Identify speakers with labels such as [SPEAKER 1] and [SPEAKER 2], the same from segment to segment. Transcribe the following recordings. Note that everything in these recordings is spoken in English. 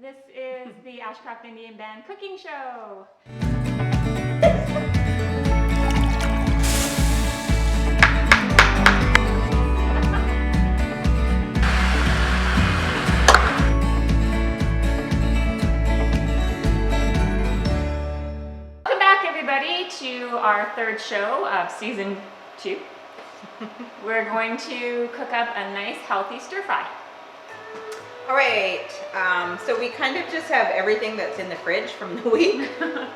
[SPEAKER 1] This is the Ashcroft Indian Band cooking show. Welcome back, everybody, to our third show of season 2. We're going to cook up a nice healthy stir fry.
[SPEAKER 2] All right, so we kind of just have everything that's in the fridge from the week.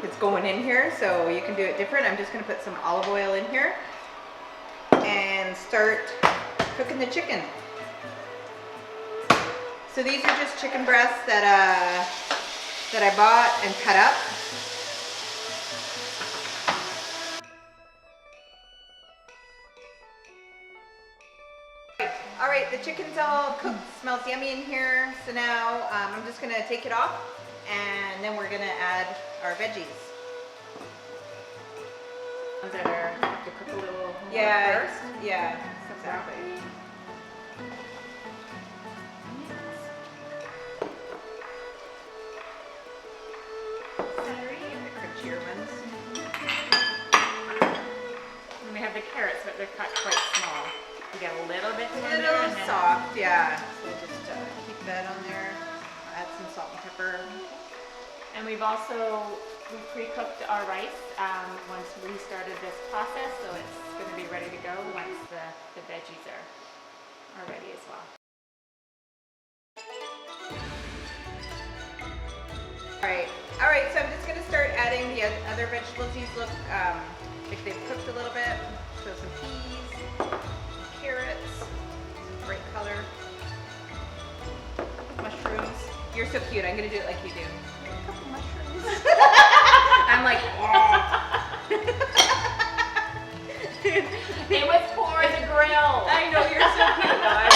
[SPEAKER 2] It's going in here, so you can do it different. I'm just going to put some olive oil in here and start cooking the chicken. So these are just chicken breasts that I bought and cut up. All right, the chicken's all cooked, smells yummy in here. So now I'm just gonna take it off and then we're gonna add our veggies.
[SPEAKER 1] That are have to cook a little more
[SPEAKER 2] first.
[SPEAKER 1] first.
[SPEAKER 2] Yeah, exactly. Celery and the crunchier ones.
[SPEAKER 1] And we have the carrots, but they're cut quite small. You get a little bit
[SPEAKER 2] A
[SPEAKER 1] tender
[SPEAKER 2] little
[SPEAKER 1] and then
[SPEAKER 2] soft, yeah. So we'll just keep that on there. Add some salt and pepper.
[SPEAKER 1] And we pre-cooked our rice once we started this process, so it's going to be ready to go once the veggies are ready as well.
[SPEAKER 2] All right, so I'm just going to start adding the other vegetables. These look like they've cooked a little bit. So some peas, carrots, bright color, mushrooms. You're so cute. I'm going to do it like you do. A couple mushrooms. I'm like,
[SPEAKER 1] It was for the grill.
[SPEAKER 2] I know, you're so cute though.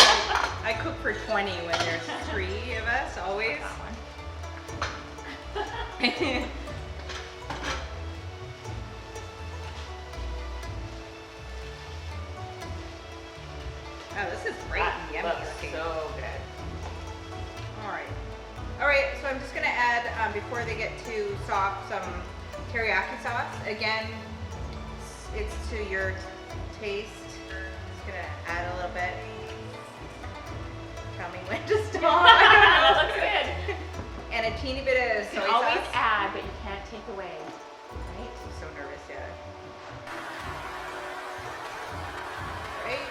[SPEAKER 2] I cook for 20 when there's 3 of us, always. Oh, this is bright and yummy looking.
[SPEAKER 1] So good.
[SPEAKER 2] All right, so I'm just gonna add, before they get too soft, some teriyaki sauce. Again, it's to your taste. Just gonna add a little bit. Tell me when to stop.
[SPEAKER 1] That looks good.
[SPEAKER 2] And a teeny bit of soy
[SPEAKER 1] You can always
[SPEAKER 2] sauce.
[SPEAKER 1] add, but you can't take away. Right?
[SPEAKER 2] I'm so nervous, yeah. Right.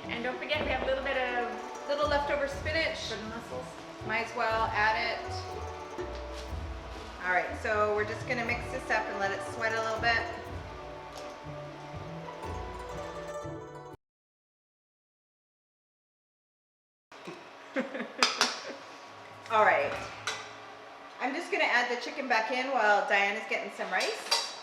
[SPEAKER 1] And don't forget, we have a little bit of
[SPEAKER 2] Little leftover spinach.
[SPEAKER 1] for the mussels.
[SPEAKER 2] Might as well add it. All right, so we're just gonna mix this up and let it sweat a little bit. All right, I'm just gonna add the chicken back in while Diana's getting some rice.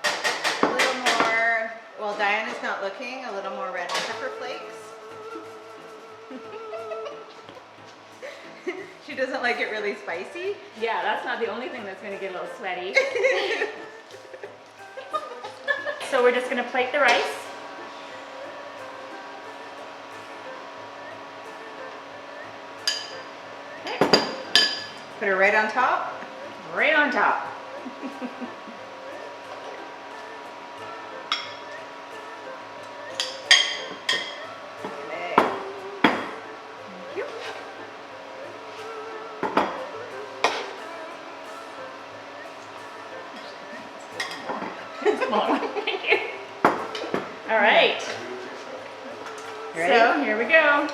[SPEAKER 2] A little more, well, Diana's not looking, a little more red pepper flakes. She doesn't like it really spicy.
[SPEAKER 1] Yeah, that's not the only thing that's going to get a little sweaty. So we're just going to plate the rice. Okay.
[SPEAKER 2] Put her right on top.
[SPEAKER 1] Right on top.
[SPEAKER 2] Okay. Thank you.
[SPEAKER 1] Smaller one. Thank you. All right.
[SPEAKER 2] Ready?
[SPEAKER 1] So here we go.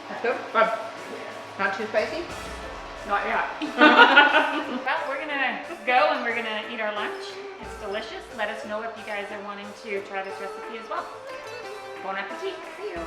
[SPEAKER 2] That's good. Not too spicy?
[SPEAKER 1] Not yet. Well, we're gonna go and we're gonna eat our lunch. It's delicious. Let us know if you guys are wanting to try this recipe as well. Bon appetit.
[SPEAKER 2] See you.